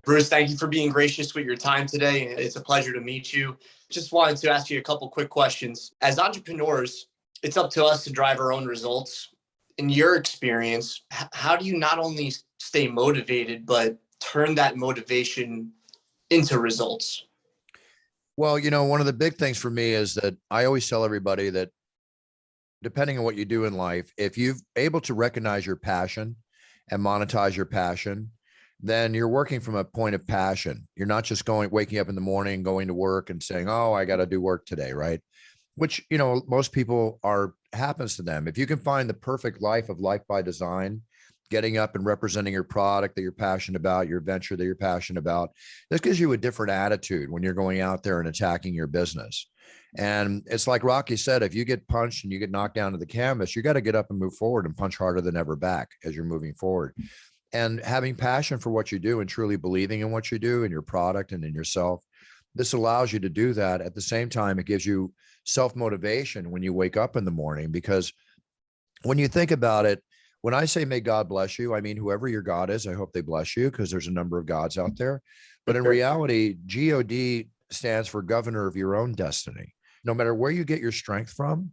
Bruce, thank you for being gracious with your time today. It's a pleasure to meet you. Just wanted to ask you a couple quick questions. As entrepreneurs, it's up to us to drive our own results. In your experience, how do you not only stay motivated, but turn that motivation into results? Well, one of the big things for me is that I always tell everybody that depending on what you do in life, if you're able to recognize your passion and monetize your passion, then you're working from a point of passion. You're not just waking up in the morning, going to work and saying, oh, I got to do work today, right? Which, most people happens to them. If you can find the perfect life of life by design, getting up and representing your product that you're passionate about, your venture that you're passionate about, this gives you a different attitude when you're going out there and attacking your business. And it's like Rocky said, if you get punched and you get knocked down to the canvas, you got to get up and move forward and punch harder than ever back as you're moving forward. And having passion for what you do and truly believing in what you do and your product and in yourself, this allows you to do that. At the same time, it gives you self-motivation when you wake up in the morning, because when you think about it, when I say, may God bless you, I mean, whoever your God is, I hope they bless you, because there's a number of gods out there. But in reality, God stands for governor of your own destiny. No matter where you get your strength from,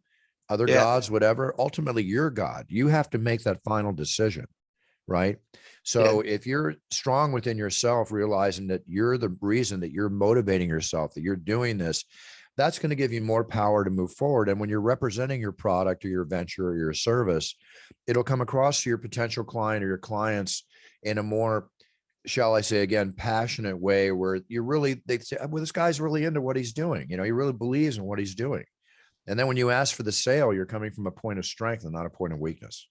other gods, whatever, ultimately you're God. You have to make that final decision, right? So if you're strong within yourself, realizing that you're the reason that you're motivating yourself, that you're doing this, that's going to give you more power to move forward. And when you're representing your product or your venture or your service, it'll come across to your potential client or your clients in a more, shall I say again, passionate way, where they say, well, this guy's really into what he's doing. He really believes in what he's doing. And then when you ask for the sale, you're coming from a point of strength and not a point of weakness.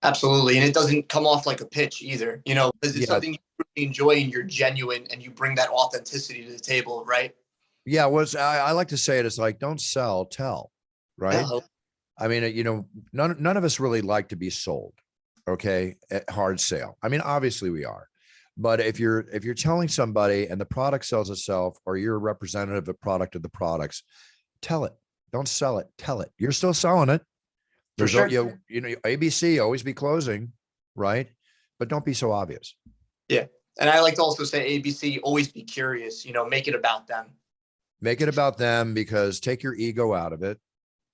Absolutely. And it doesn't come off like a pitch either, because it's something you really enjoy and you're genuine and you bring that authenticity to the table, right? Yeah. I like to say it as like, don't sell, tell, right? Yeah. I mean, none of us really like to be sold. Okay. At hard sale. I mean, obviously we are, but if you're telling somebody and the product sells itself, or you're a representative of the product of the products, tell it, don't sell it, tell it. You're still selling it. There's sure. ABC, always be closing, right? But don't be so obvious. Yeah. And I like to also say ABC, always be curious, make it about them. Make it about them, because take your ego out of it,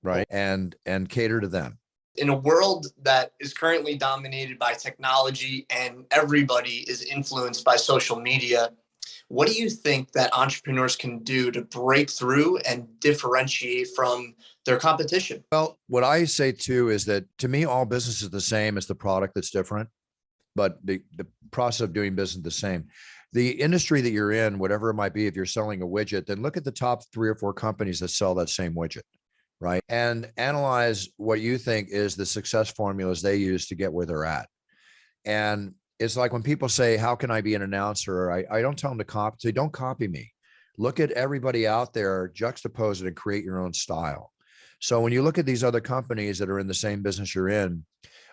right? And cater to them. In a world that is currently dominated by technology and everybody is influenced by social media, what do you think that entrepreneurs can do to break through and differentiate from their competition? Well, what I say too is that, to me, all business is the same. It's the product that's different, but the process of doing business is the same. The industry that you're in, whatever it might be, if you're selling a widget, then look at the top 3 or 4 companies that sell that same widget, right? And analyze what you think is the success formulas they use to get where they're at. And it's like when people say, how can I be an announcer? I don't tell them to copy. Say, don't copy me. Look at everybody out there, juxtapose it, and create your own style. So when you look at these other companies that are in the same business you're in,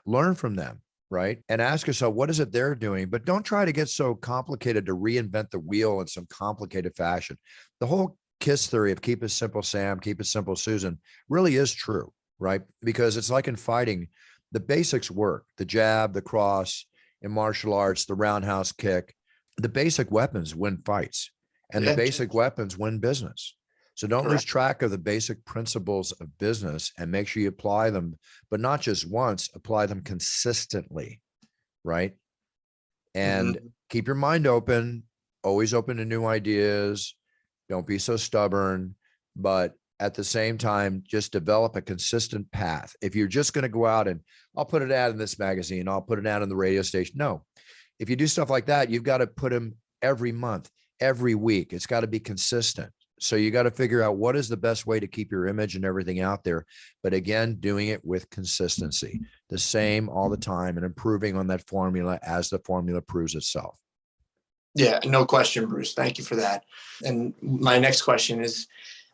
learn from them, right? And ask yourself, what is it they're doing? But don't try to get so complicated to reinvent the wheel in some complicated fashion. The whole KISS theory of keep it simple, Sam, keep it simple, Susan, really is true, right? Because it's like in fighting, the basics work, the jab, the cross, in martial arts, the roundhouse kick, the basic weapons win fights, and the basic weapons win business. So don't lose track of the basic principles of business, and make sure you apply them, but not just once, apply them consistently, right? And keep your mind open, always open to new ideas. Don't be so stubborn, but at the same time, just develop a consistent path. If you're just going to go out and I'll put an ad in this magazine, I'll put an ad on the radio station. No, if you do stuff like that, you've got to put them every month, every week. It's got to be consistent. So you got to figure out what is the best way to keep your image and everything out there. But again, doing it with consistency, the same all the time, and improving on that formula as the formula proves itself. Yeah, no question, Bruce. Thank you for that. And my next question is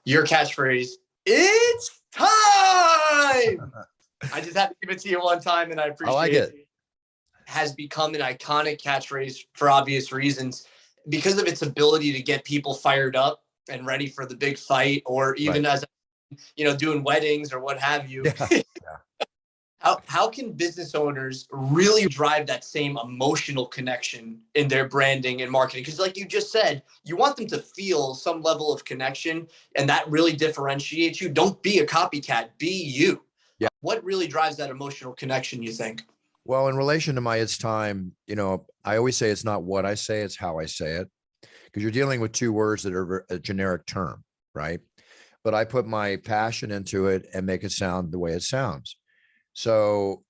your catchphrase, it's time. I just had to give it to you one time, and I appreciate it. Has become an iconic catchphrase for obvious reasons, because of its ability to get people fired up and ready for the big fight, or even as, doing weddings or what have you. Yeah. How can business owners really drive that same emotional connection in their branding and marketing? Because like you just said, you want them to feel some level of connection, and that really differentiates you. Don't be a copycat, be you. Yeah. What really drives that emotional connection, you think? Well, in relation to my It's Time, I always say it's not what I say, it's how I say it, because you're dealing with two words that are a generic term, right? But I put my passion into it and make it sound the way it sounds. So,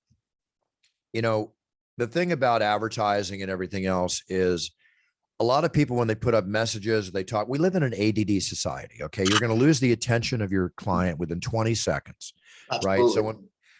the thing about advertising and everything else is a lot of people, when they put up messages, they talk, we live in an ADD society. Okay. You're going to lose the attention of your client within 20 seconds. Absolutely. Right. So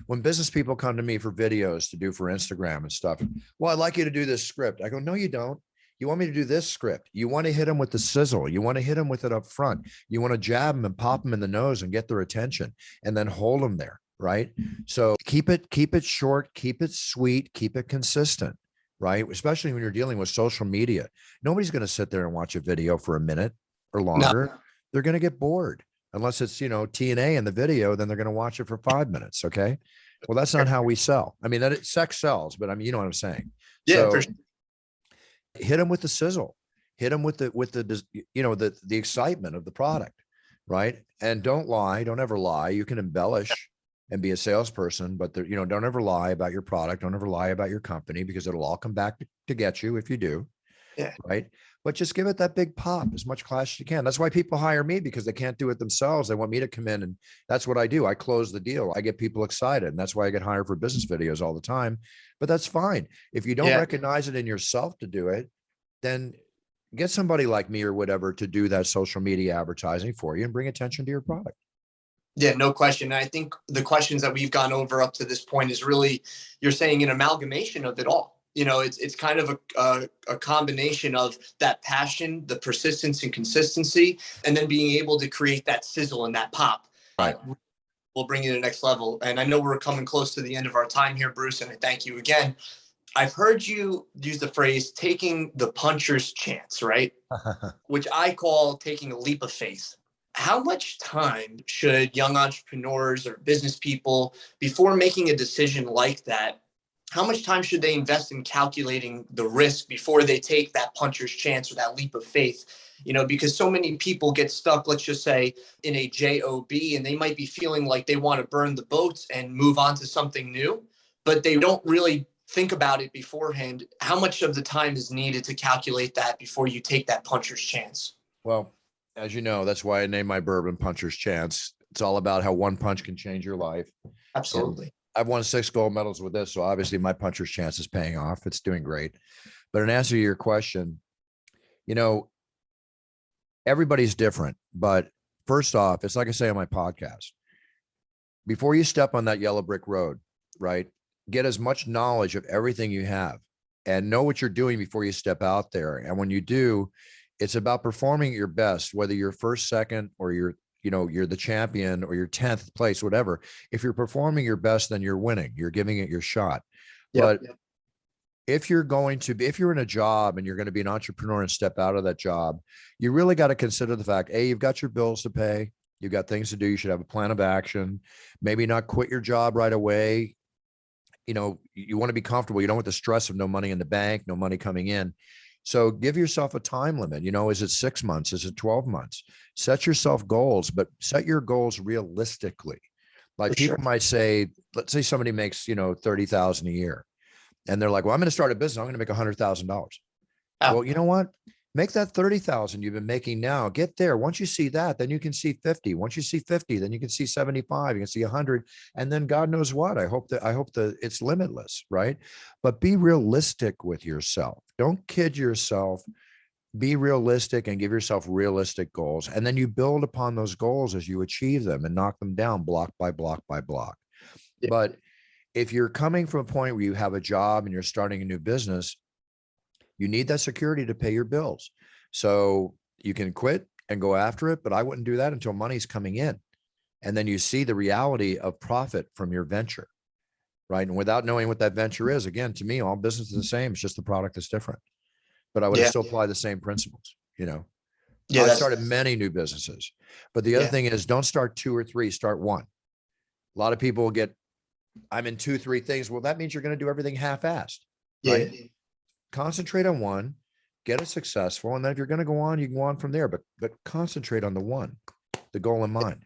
when business people come to me for videos to do for Instagram and stuff, well, I'd like you to do this script. I go, no, you don't. You want me to do this script. You want to hit them with the sizzle. You want to hit them with it up front. You want to jab them and pop them in the nose and get their attention and then hold them there. Right. So keep it short, keep it sweet, keep it consistent. Right. Especially when you're dealing with social media. Nobody's going to sit there and watch a video for a minute or longer. No. They're going to get bored unless it's, TNA in the video, then they're going to watch it for 5 minutes. Okay. Well, that's not how we sell. I mean, sex sells, but I mean, you know what I'm saying? Yeah. So for sure. Hit them with the sizzle, hit them with the excitement of the product. Right. And don't lie. Don't ever lie. You can embellish and be a salesperson, but don't ever lie about your product. Don't ever lie about your company, because it'll all come back to get you if you do. Yeah. Right. But just give it that big pop, as much class as you can. That's why people hire me, because they can't do it themselves. They want me to come in, and that's what I do. I close the deal. I get people excited. And that's why I get hired for business videos all the time. But that's fine. If you don't recognize it in yourself to do it, then get somebody like me or whatever to do that social media advertising for you and bring attention to your product. Yeah, no question. And I think the questions that we've gone over up to this point is really, you're saying, an amalgamation of it all. It's kind of a combination of that passion, the persistence and consistency, and then being able to create that sizzle and that pop. Right. Will bring you to the next level. And I know we're coming close to the end of our time here, Bruce, and I thank you again. I've heard you use the phrase taking the puncher's chance, right? Which I call taking a leap of faith. How much time should young entrepreneurs or business people, before making a decision like that, how much time should they invest in calculating the risk before they take that puncher's chance or that leap of faith? Because so many people get stuck, let's just say, in a job, and they might be feeling like they want to burn the boats and move on to something new, but they don't really think about it beforehand. How much of the time is needed to calculate that before you take that puncher's chance? Well, as you know, that's why I named my bourbon Puncher's Chance. It's all about how one punch can change your life. Absolutely. And I've won 6 gold medals with this, so obviously my Puncher's Chance is paying off. It's doing great. But in answer to your question, everybody's different. But first off, it's like I say on my podcast, before you step on that yellow brick road, right, get as much knowledge of everything you have and know what you're doing before you step out there. And when you do, it's about performing at your best, whether you're first, second, or you're the champion, or you're 10th place, whatever. If you're performing your best, then you're winning. You're giving it your shot. But if you're in a job and you're going to be an entrepreneur and step out of that job, you really got to consider the fact, you've got your bills to pay. You've got things to do. You should have a plan of action. Maybe not quit your job right away. You want to be comfortable. You don't want the stress of no money in the bank, no money coming in. So give yourself a time limit. Is it 6 months? Is it 12 months? Set yourself goals, but set your goals realistically. Like people might say, let's say somebody makes, 30,000 a year, and they're like, well, I'm going to start a business. I'm going to make $100,000. Well, you know what? Make that 30,000 you've been making now. Get there. Once you see that, then you can see 50. Once you see 50, then you can see 75. You can see 100, and then God knows what. I hope that it's limitless, right? But be realistic with yourself. Don't kid yourself. Be realistic and give yourself realistic goals, and then you build upon those goals as you achieve them and knock them down block by block by block. Yeah. But if you're coming from a point where you have a job and you're starting a new business, you need that security to pay your bills. So you can quit and go after it, but I wouldn't do that until money's coming in. And then you see the reality of profit from your venture, right? And without knowing what that venture is, again, to me, all business is the same. It's just the product that's different. But I would still apply the same principles, Yeah, I that's started many new businesses, but the other yeah, thing is don't start 2 or 3, start 1. A lot of people get, I'm in 2, 3 things. Well, that means you're going to do everything half-assed, yeah. right? Concentrate on one, get it successful. And then if you're going to go on, you can go on from there, but concentrate on the one, the goal in mind.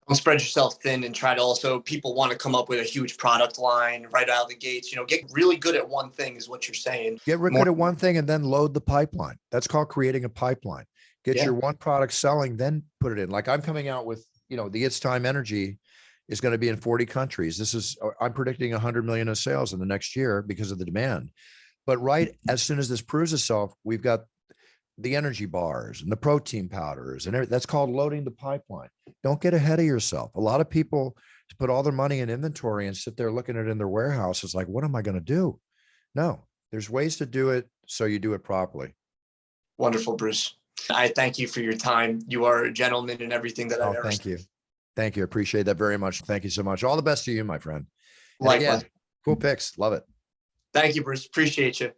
Don't spread yourself thin and try to also, people want to come up with a huge product line right out of the gates. Get really good at one thing is what you're saying. Get More, good at one thing and then load the pipeline. That's called creating a pipeline. Get yeah. your one product selling, then put it in. Like I'm coming out with, the It's Time Energy is going to be in 40 countries. I'm predicting 100 million of sales in the next year because of the demand. But right as soon as this proves itself, we've got the energy bars and the protein powders and that's called loading the pipeline. Don't get ahead of yourself. A lot of people put all their money in inventory and sit there looking at it in their warehouse. It's like, what am I going to do? No, there's ways to do it. So you do it properly. Wonderful, Bruce. I thank you for your time. You are a gentleman in everything that I've ever Thank seen. you. Thank you. I appreciate that very much. Thank you so much. All the best to you, my friend. And Likewise. again, cool picks. Love it. Thank you, Bruce. Appreciate you.